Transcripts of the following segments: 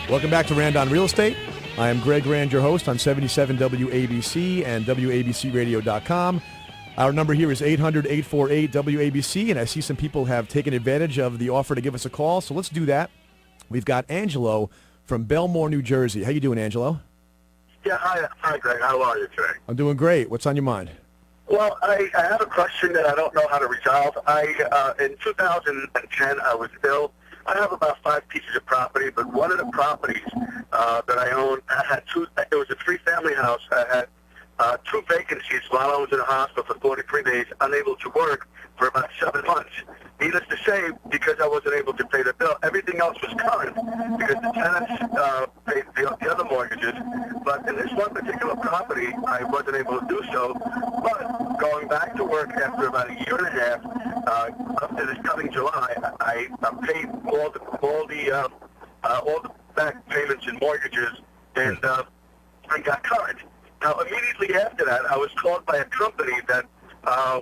Welcome back to Rand on Real Estate. I am Greg Rand, your host on 77 WABC and WABCRadio.com. Our number here is 800-848-WABC, and I see some people have taken advantage of the offer to give us a call, so let's do that. We've got Angelo from Belmore, New Jersey. How you doing, Angelo? Yeah, hi, Greg. How are you today? I'm doing great. What's on your mind? Well, I have a question that I don't know how to resolve. In 2010, I was ill. I have about 5 pieces of property, but one of the properties that I own, I had two. It was a 3-family house. I had 2 vacancies while I was in the hospital for 43 days, unable to work for about 7 months. Needless to say, because I wasn't able to pay the bill, everything else was current because the tenants paid the other mortgages. But in this one particular property, I wasn't able to do so. But going back to work after about a year and a half, up to this coming July, I paid all the back payments and mortgages, and I got current. Now, immediately after that, I was called by a company that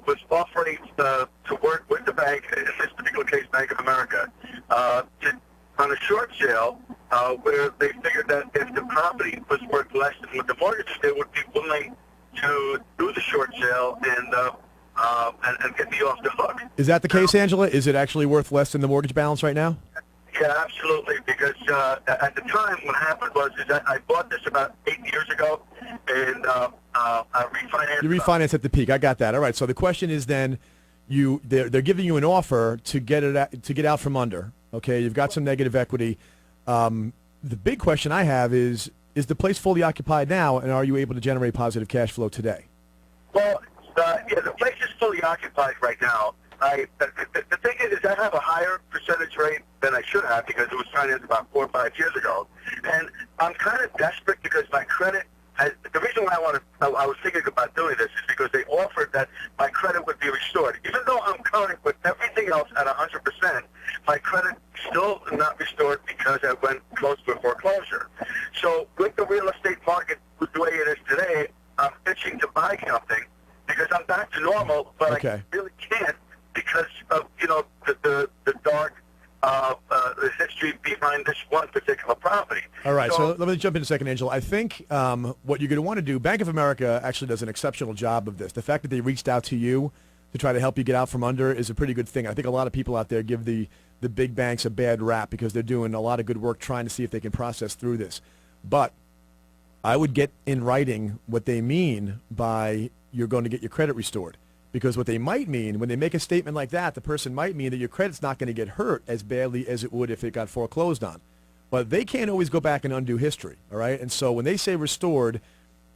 was offering to work with the bank, in this particular case, Bank of America, on a short sale, where they figured that if the property was worth less than what the mortgage, they would be willing to do the short sale and get me off the hook. Is that the case, Angela? Is it actually worth less than the mortgage balance right now? Yeah, absolutely. Because at the time, what happened was that I bought this about 8 years ago, and I refinanced. You refinanced at the peak. I got that. All right. So the question is then, they're giving you an offer to get out from under. Okay, you've got some negative equity. The big question I have is the place fully occupied now, and are you able to generate positive cash flow today? Well, yeah, the place is fully occupied right now. The thing is I have a higher percentage rate than I should have because it was financed about 4 or 5 years ago, and I'm kind of desperate because my credit. The reason why I was thinking about doing this is because they offered that my credit would be restored. Even though I'm current with everything else at 100%, my credit still not restored because I went close to a foreclosure. So with the real estate market the way it is today, I'm itching to buy something because I'm back to normal, but I really can't because of the dark the history behind this one particular property. All right, so let me jump in a second, Angelo. I think what you're going to want to do, Bank of America actually does an exceptional job of this. The fact that they reached out to you to try to help you get out from under is a pretty good thing. I think a lot of people out there give the big banks a bad rap because they're doing a lot of good work trying to see if they can process through this. But I would get in writing what they mean by you're going to get your credit restored. Because what they might mean, when they make a statement like that, the person might mean that your credit's not going to get hurt as badly as it would if it got foreclosed on. But they can't always go back and undo history, all right? And so when they say restored,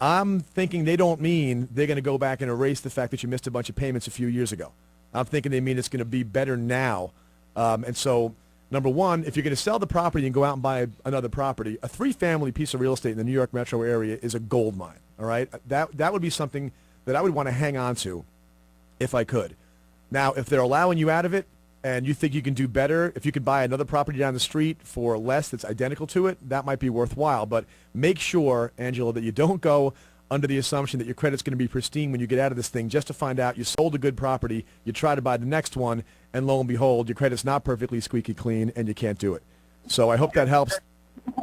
I'm thinking they don't mean they're going to go back and erase the fact that you missed a bunch of payments a few years ago. I'm thinking they mean it's going to be better now. And so, number one, if you're going to sell the property and go out and buy another property, a 3-family piece of real estate in the New York metro area is a gold mine, all right? That would be something that I would want to hang on to if I could. Now, if they're allowing you out of it and you think you can do better, if you could buy another property down the street for less that's identical to it, that might be worthwhile. But make sure, Angelo, that you don't go under the assumption that your credit's going to be pristine when you get out of this thing just to find out you sold a good property, you try to buy the next one, and lo and behold, your credit's not perfectly squeaky clean and you can't do it. So I hope that helps.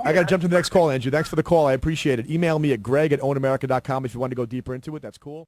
I got to jump to the next call, Andrew. Thanks for the call. I appreciate it. Email me at greg@ownamerica.com if you want to go deeper into it. That's cool.